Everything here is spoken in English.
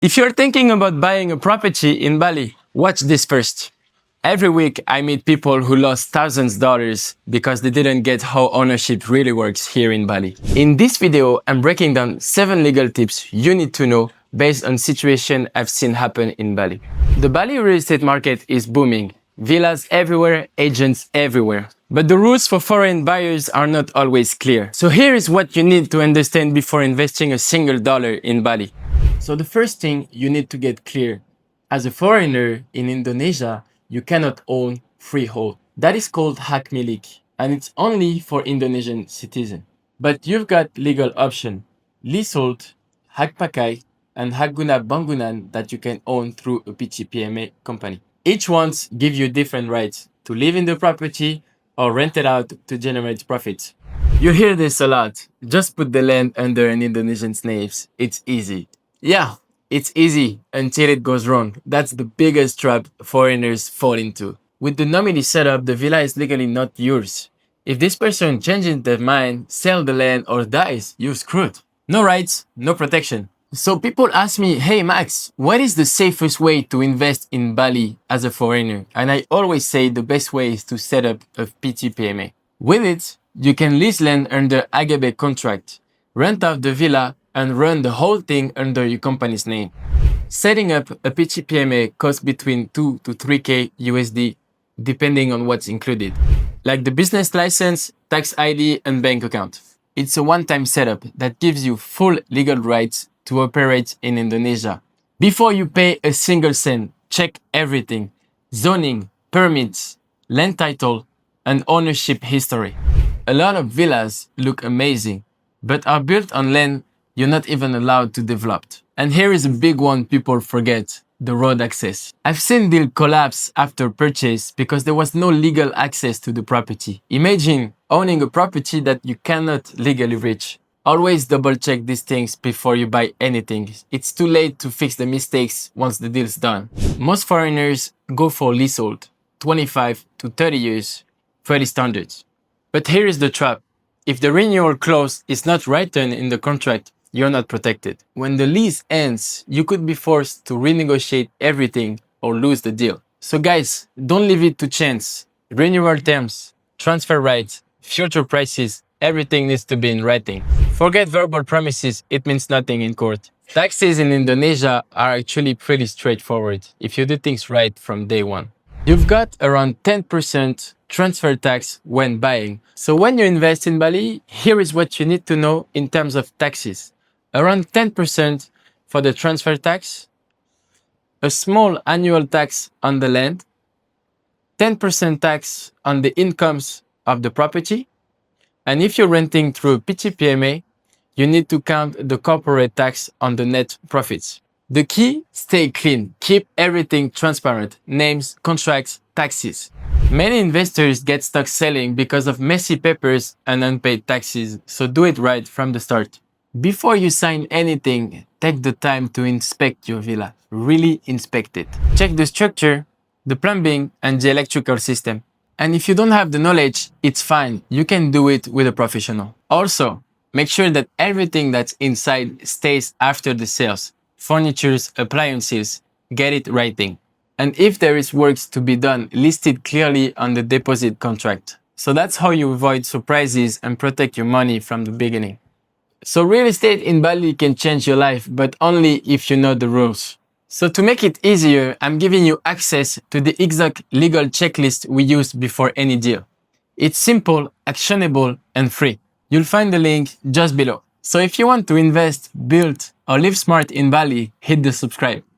If you're thinking about buying a property in Bali, watch this first. Every week, I meet people who lost thousands of dollars because they didn't get how ownership really works here in Bali. In this video, I'm breaking down 7 legal tips you need to know based on situation I've seen happen in Bali. The Bali real estate market is booming. Villas everywhere, agents everywhere. But the rules for foreign buyers are not always clear. So here is what you need to understand before investing a single dollar in Bali. So the first thing you need to get clear. As a foreigner in Indonesia, you cannot own freehold. That is called Hak Milik, and it's only for Indonesian citizens. But you've got legal option, Leasehold, Hak Pakai, and Hak Guna Bangunan that you can own through a PCPMA company. Each ones give you different rights to live in the property or rent it out to generate profits. You hear this a lot. Just put the land under an Indonesian's names. It's easy. Yeah, it's easy until it goes wrong. That's the biggest trap foreigners fall into. With the nominee setup, the villa is legally not yours. If this person changes their mind, sell the land or dies, you're screwed. No rights, no protection. So people ask me, hey Max, what is the safest way to invest in Bali as a foreigner? And I always say the best way is to set up a PTPMA. With it, you can lease land under AGB contract, rent out the villa, and run the whole thing under your company's name. Setting up a PTPMA costs between 2 to 3K USD, depending on what's included, like the business license, tax ID, and bank account. It's a one-time setup that gives you full legal rights to operate in Indonesia. Before you pay a single cent, check everything: zoning, permits, land title, and ownership history. A lot of villas look amazing, but are built on land you're not even allowed to develop. And here is a big one people forget: the road access. I've seen deals collapse after purchase because there was no legal access to the property. Imagine owning a property that you cannot legally reach. Always double check these things before you buy anything. It's too late to fix the mistakes once the deal's done. Most foreigners go for leasehold, 25 to 30 years, pretty standard. But here is the trap. If the renewal clause is not written in the contract, you're not protected. When the lease ends, you could be forced to renegotiate everything or lose the deal. So guys, don't leave it to chance. Renewal terms, transfer rights, future prices, everything needs to be in writing. Forget verbal promises, it means nothing in court. Taxes in Indonesia are actually pretty straightforward if you do things right from day one. You've got around 10% transfer tax when buying. So when you invest in Bali, here is what you need to know in terms of taxes. Around 10% for the transfer tax, a small annual tax on the land, 10% tax on the incomes of the property, and if you're renting through PTPMA, you need to count the corporate tax on the net profits. The key, stay clean. Keep everything transparent. Names, contracts, taxes. Many investors get stuck selling because of messy papers and unpaid taxes, so do it right from the start. Before you sign anything, take the time to inspect your villa. Really inspect it. Check the structure, the plumbing, and the electrical system. And if you don't have the knowledge, it's fine. You can do it with a professional. Also, make sure that everything that's inside stays after the sales. Furnitures, appliances, get it writing. And if there is works to be done, list it clearly on the deposit contract. So that's how you avoid surprises and protect your money from the beginning. So real estate in Bali can change your life, but only if you know the rules. So to make it easier, I'm giving you access to the exact legal checklist we use before any deal. It's simple, actionable, and free. You'll find the link just below. So if you want to invest, build, or live smart in Bali, hit the subscribe.